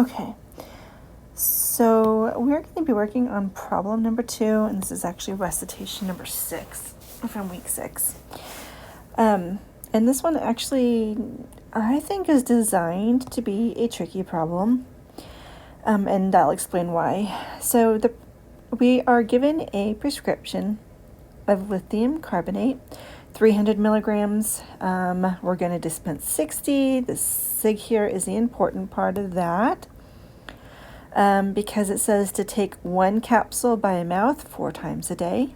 Okay, so we're going to be working on problem number 2, and this is actually recitation number 6 from week 6. And this one actually, I think, is designed to be a tricky problem, and I'll explain why. So we are given a prescription of lithium carbonate, 300 milligrams. We're going to dispense 60. The sig here is the important part of that, because it says to take 1 capsule by mouth 4 times a day.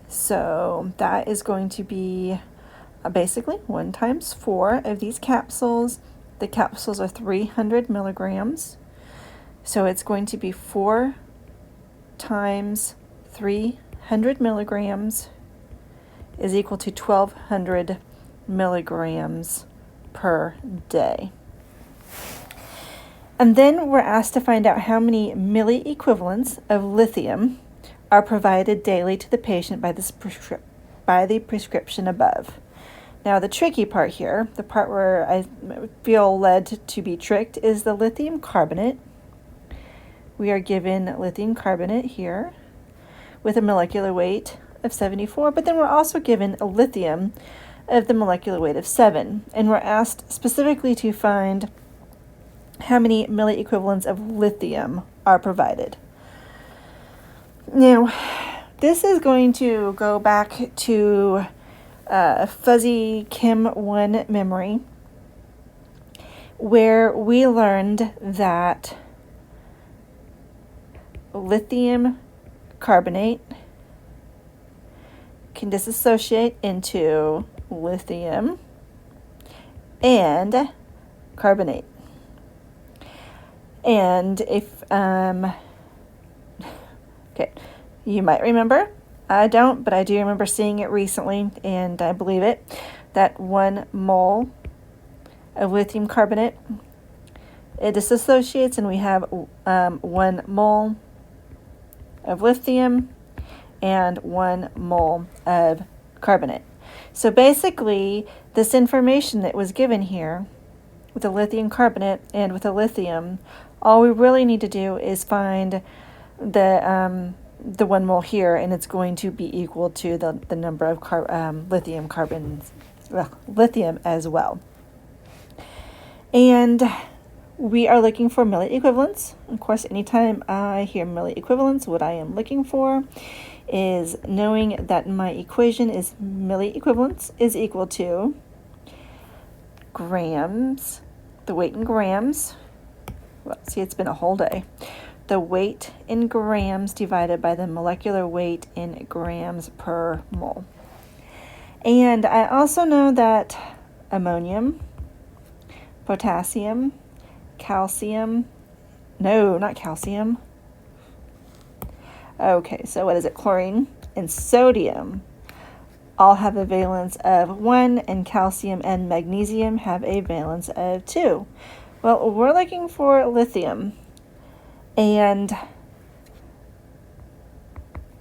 So that is going to be basically 1 times 4 of these capsules. The capsules are 300 milligrams. So it's going to be 4 times 300 milligrams is equal to 1,200 milligrams per day. And then we're asked to find out how many milliequivalents of lithium are provided daily to the patient by the prescription above. Now, the tricky part here, the part where I feel led to be tricked, is the lithium carbonate. We are given lithium carbonate here with a molecular weight of 74, but then we're also given a lithium of the molecular weight of 7, and we're asked specifically to find how many milliequivalents of lithium are provided. Now, this is going to go back to fuzzy Chem 1 memory, where we learned that lithium carbonate can dissociate into lithium and carbonate. And if, okay, you might remember, I don't, but I do remember seeing it recently, and I believe it, that 1 mole of lithium carbonate, it dissociates, and we have 1 mole of lithium and 1 mole of carbonate. So basically, this information that was given here with the lithium carbonate and with the lithium, all we really need to do is find the 1 mole here, and it's going to be equal to the number of lithium as well. And we are looking for milliequivalents. Of course, anytime I hear milliequivalents, what I am looking for is knowing that my equation is milliequivalents is equal to grams, the weight in grams. Well, see, it's been a whole day. The weight in grams divided by the molecular weight in grams per mole. And I also know that ammonium, potassium, calcium, no, not calcium. Okay, so what is it? Chlorine and sodium all have a valence of 1, and calcium and magnesium have a valence of 2. Well, we're looking for lithium, and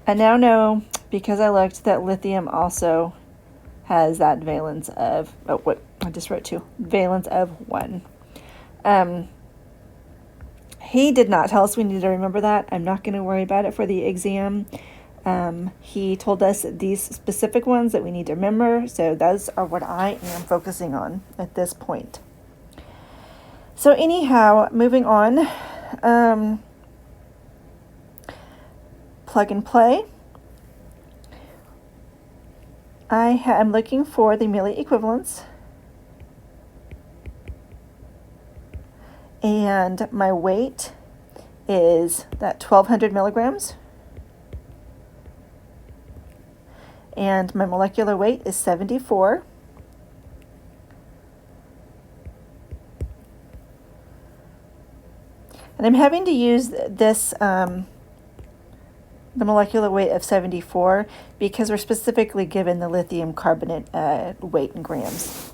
I now know, because I looked, that lithium also has that valence of, valence of 1. He did not tell us we need to remember that. I'm not going to worry about it for the exam. He told us these specific ones that we need to remember, so those are what I am focusing on at this point. So anyhow, moving on, plug and play. I am looking for the milliequivalents, and my weight is that 1,200 milligrams, and my molecular weight is 74. And I'm having to use this, the molecular weight of 74, because we're specifically given the lithium carbonate weight in grams.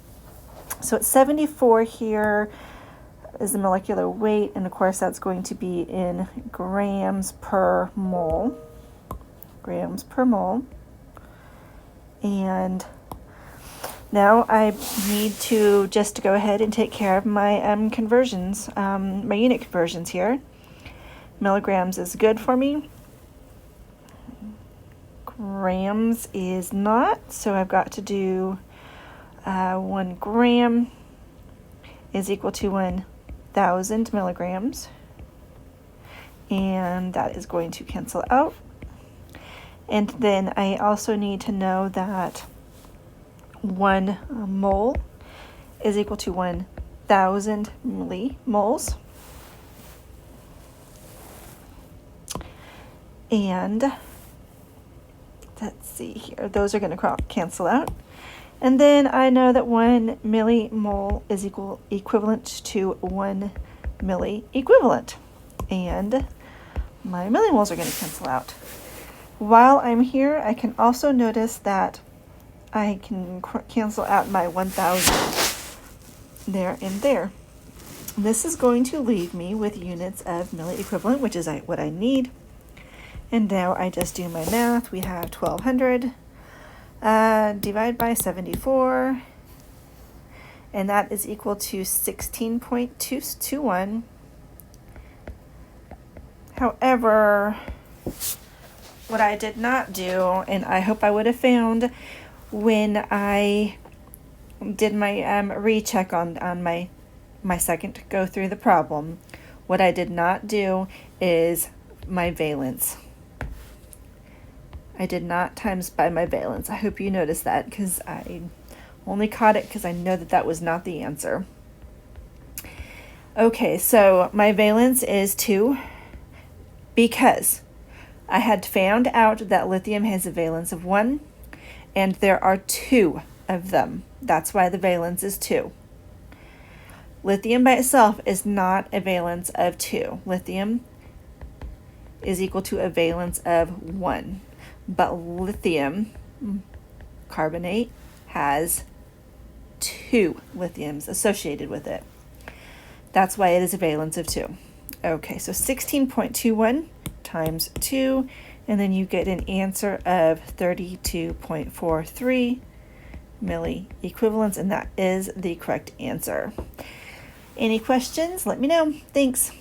So it's 74 here is the molecular weight, and of course that's going to be in grams per mole. Grams per mole. And Now I need to just go ahead and take care of my conversions, my unit conversions here. Milligrams is good for me. Grams is not, so I've got to do 1 gram is equal to 1,000 milligrams, and that is going to cancel out. And then I also need to know that 1 mole is equal to 1,000 millimoles. And let's see here, those are going to cancel out. And then I know that 1 millimole is equivalent to 1 milliequivalent. And my millimoles are going to cancel out. While I'm here, I can also notice that I can cancel out my 1,000 there and there. This is going to leave me with units of milliequivalent, which is what I need. And now I just do my math. We have 1,200 divided by 74, and that is equal to 16.221. However, what I did not do, and I hope I would have found when I did my recheck on my second go through the problem, what I did not do is my valence. I did not times by my valence. I hope you noticed that, because I only caught it because I know that that was not the answer. Okay, so my valence is 2 because I had found out that lithium has a valence of 1, and there are 2 of them. That's why the valence is 2. Lithium by itself is not a valence of 2. Lithium is equal to a valence of 1. But lithium carbonate has 2 lithiums associated with it. That's why it is a valence of 2. Okay, so 16.21 times 2, and then you get an answer of 32.43 milliequivalents, and that is the correct answer. Any questions? Let me know. Thanks.